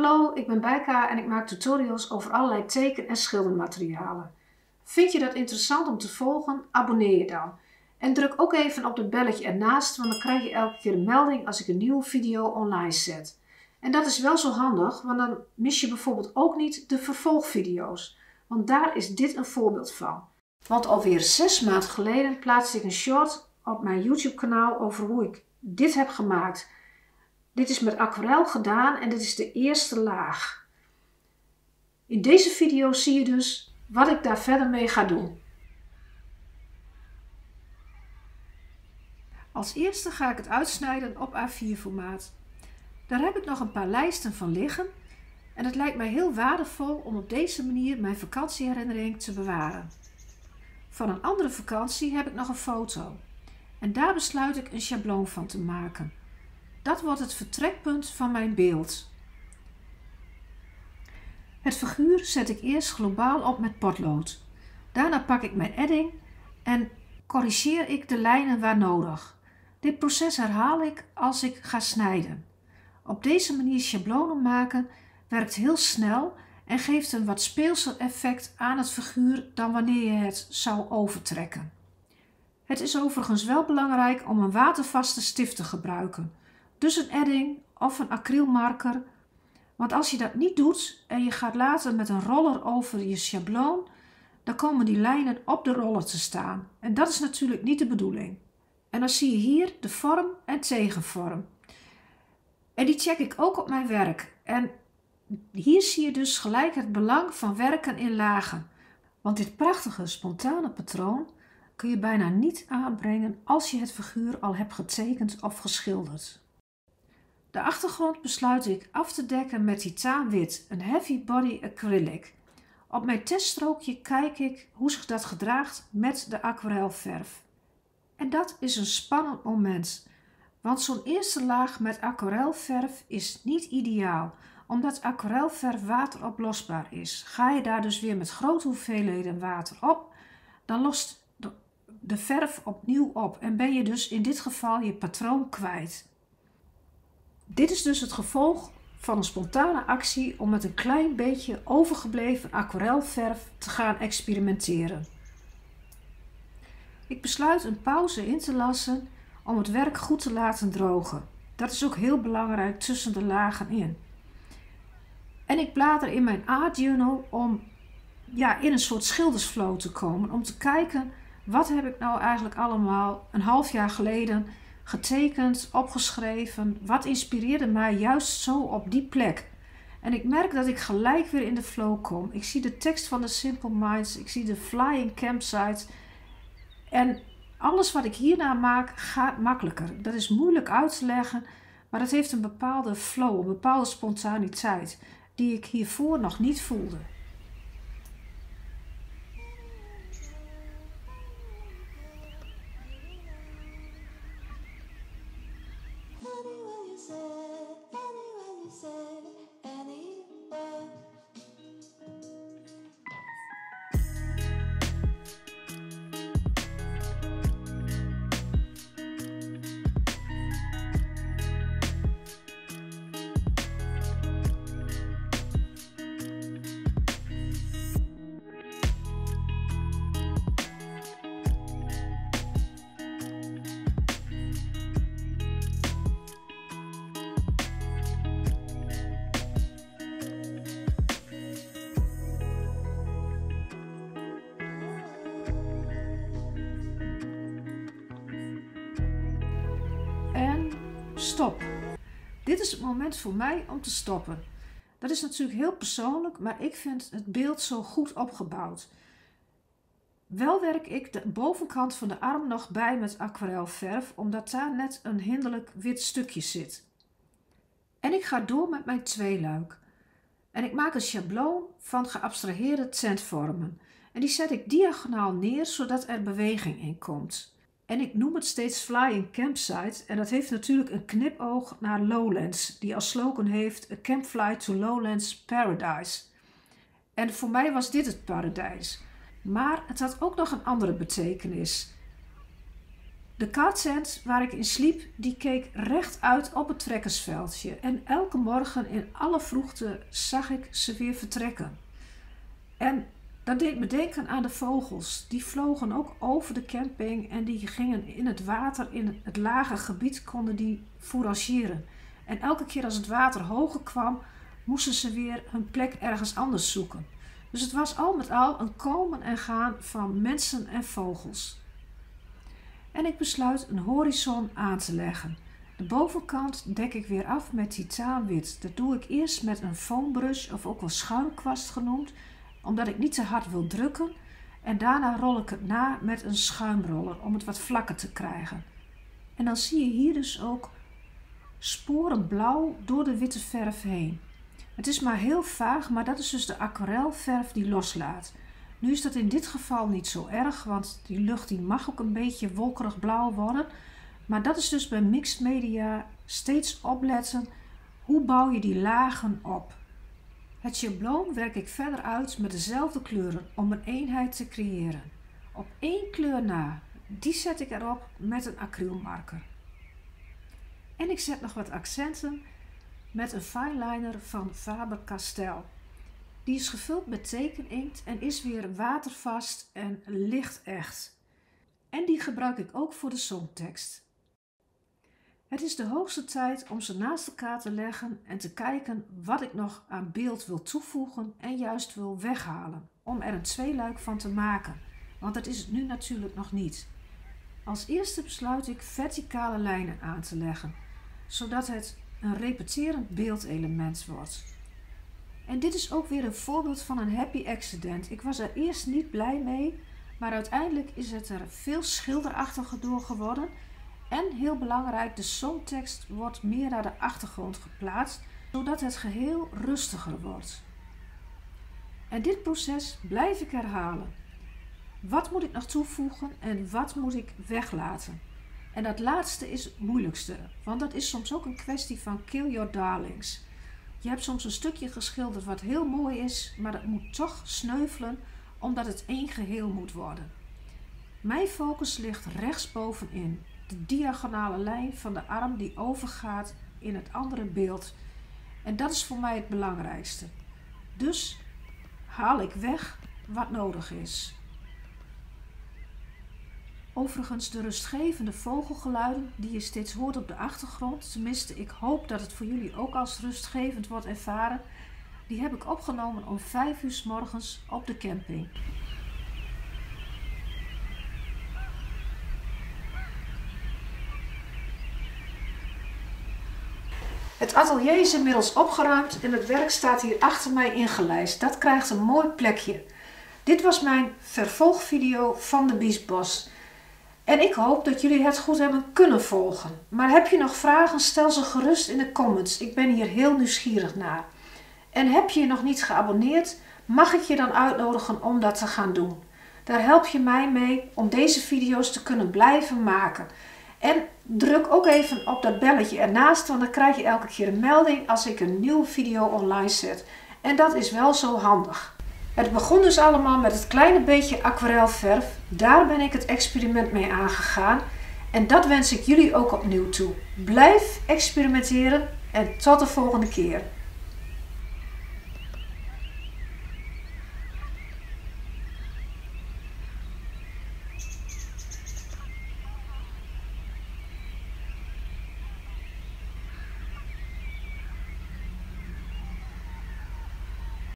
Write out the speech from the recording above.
Hallo, ik ben Bijka en ik maak tutorials over allerlei teken- en schildermaterialen. Vind je dat interessant om te volgen? Abonneer je dan. En druk ook even op het belletje ernaast, want dan krijg je elke keer een melding als ik een nieuwe video online zet. En dat is wel zo handig, want dan mis je bijvoorbeeld ook niet de vervolgvideo's. Want daar is dit een voorbeeld van. Want alweer 6 maanden geleden plaatste ik een short op mijn YouTube kanaal over hoe ik dit heb gemaakt. Dit is met aquarel gedaan en dit is de eerste laag. In deze video zie je dus wat ik daar verder mee ga doen. Als eerste ga ik het uitsnijden op A4 formaat. Daar heb ik nog een paar lijsten van liggen en het lijkt mij heel waardevol om op deze manier mijn vakantieherinnering te bewaren. Van een andere vakantie heb ik nog een foto en daar besluit ik een schabloon van te maken. Dat wordt het vertrekpunt van mijn beeld. Het figuur zet ik eerst globaal op met potlood. Daarna pak ik mijn edding en corrigeer ik de lijnen waar nodig. Dit proces herhaal ik als ik ga snijden. Op deze manier schablonen maken werkt heel snel en geeft een wat speelser effect aan het figuur dan wanneer je het zou overtrekken. Het is overigens wel belangrijk om een watervaste stift te gebruiken. Dus een edding of een acrylmarker. Want als je dat niet doet en je gaat later met een roller over je schabloon, dan komen die lijnen op de roller te staan. En dat is natuurlijk niet de bedoeling. En dan zie je hier de vorm en tegenvorm. En die check ik ook op mijn werk. En hier zie je dus gelijk het belang van werken in lagen. Want dit prachtige spontane patroon kun je bijna niet aanbrengen als je het figuur al hebt getekend of geschilderd. De achtergrond besluit ik af te dekken met titaanwit, een heavy body acrylic. Op mijn teststrookje kijk ik hoe zich dat gedraagt met de aquarelverf. En dat is een spannend moment, want zo'n eerste laag met aquarelverf is niet ideaal, omdat aquarelverf wateroplosbaar is. Ga je daar dus weer met grote hoeveelheden water op, dan lost de verf opnieuw op en ben je dus in dit geval je patroon kwijt. Dit is dus het gevolg van een spontane actie om met een klein beetje overgebleven aquarelverf te gaan experimenteren. Ik besluit een pauze in te lassen om het werk goed te laten drogen. Dat is ook heel belangrijk tussen de lagen in. En ik blader in mijn art journal om in een soort schildersflow te komen. Om te kijken, wat heb ik nou eigenlijk allemaal een half jaar geleden getekend, opgeschreven. Wat inspireerde mij juist zo op die plek. En ik merk dat ik gelijk weer in de flow kom. Ik zie de tekst van de Simple Minds. Ik zie de Flying Campsite. En alles wat ik hierna maak gaat makkelijker. Dat is moeilijk uit te leggen. Maar dat heeft een bepaalde flow, een bepaalde spontaniteit. Die ik hiervoor nog niet voelde. Stop. Dit is het moment voor mij om te stoppen. Dat is natuurlijk heel persoonlijk, maar ik vind het beeld zo goed opgebouwd. Wel werk ik de bovenkant van de arm nog bij met aquarelverf, omdat daar net een hinderlijk wit stukje zit. En ik ga door met mijn tweeluik. En ik maak een schabloon van geabstraheerde tentvormen. En die zet ik diagonaal neer, zodat er beweging in komt. En ik noem het steeds Flying Campsite en dat heeft natuurlijk een knipoog naar Lowlands, die als slogan heeft A Campflight to Lowlands Paradise. En voor mij was dit het paradijs. Maar het had ook nog een andere betekenis. De cartent waar ik in sliep, die keek recht uit op het trekkersveldje. En elke morgen in alle vroegte zag ik ze weer vertrekken. En dat deed me denken aan de vogels. Die vlogen ook over de camping en die gingen in het water, in het lage gebied, konden die fourageren. En elke keer als het water hoger kwam, moesten ze weer hun plek ergens anders zoeken. Dus het was al met al een komen en gaan van mensen en vogels. En ik besluit een horizon aan te leggen. De bovenkant dek ik weer af met titaanwit. Dat doe ik eerst met een foambrush of ook wel schuimkwast genoemd, omdat ik niet te hard wil drukken. En daarna rol ik het na met een schuimroller om het wat vlakker te krijgen. En dan zie je hier dus ook sporen blauw door de witte verf heen. Het is maar heel vaag, maar dat is dus de aquarelverf die loslaat. Nu is dat in dit geval niet zo erg, want die lucht die mag ook een beetje wolkerig blauw worden. Maar dat is dus bij mixed media steeds opletten, hoe bouw je die lagen op. Het schabloon werk ik verder uit met dezelfde kleuren om een eenheid te creëren. Op één kleur na, die zet ik erop met een acrylmarker. En ik zet nog wat accenten met een fineliner van Faber-Castell. Die is gevuld met tekeninkt en is weer watervast en lichtecht. En die gebruik ik ook voor de songtekst. Het is de hoogste tijd om ze naast elkaar te leggen en te kijken wat ik nog aan beeld wil toevoegen en juist wil weghalen, om er een tweeluik van te maken, want dat is het nu natuurlijk nog niet. Als eerste besluit ik verticale lijnen aan te leggen, zodat het een repeterend beeldelement wordt. En dit is ook weer een voorbeeld van een happy accident. Ik was er eerst niet blij mee, maar uiteindelijk is het er veel schilderachtiger door geworden. En heel belangrijk, de songtekst wordt meer naar de achtergrond geplaatst, zodat het geheel rustiger wordt. En dit proces blijf ik herhalen. Wat moet ik nog toevoegen en wat moet ik weglaten? En dat laatste is het moeilijkste, want dat is soms ook een kwestie van kill your darlings. Je hebt soms een stukje geschilderd wat heel mooi is, maar dat moet toch sneuvelen omdat het één geheel moet worden. Mijn focus ligt rechtsbovenin, de diagonale lijn van de arm die overgaat in het andere beeld. En dat is voor mij het belangrijkste. Dus haal ik weg wat nodig is. Overigens, de rustgevende vogelgeluiden die je steeds hoort op de achtergrond, tenminste ik hoop dat het voor jullie ook als rustgevend wordt ervaren, die heb ik opgenomen om 5 uur 's morgens op de camping. Het atelier is inmiddels opgeruimd en het werk staat hier achter mij ingelijst. Dat krijgt een mooi plekje. Dit was mijn vervolgvideo van de Biesbos. En ik hoop dat jullie het goed hebben kunnen volgen. Maar heb je nog vragen, stel ze gerust in de comments. Ik ben hier heel nieuwsgierig naar. En heb je je nog niet geabonneerd, mag ik je dan uitnodigen om dat te gaan doen. Daar help je mij mee om deze video's te kunnen blijven maken. En druk ook even op dat belletje ernaast, want dan krijg je elke keer een melding als ik een nieuwe video online zet. En dat is wel zo handig. Het begon dus allemaal met het kleine beetje aquarelverf. Daar ben ik het experiment mee aangegaan. En dat wens ik jullie ook opnieuw toe. Blijf experimenteren en tot de volgende keer.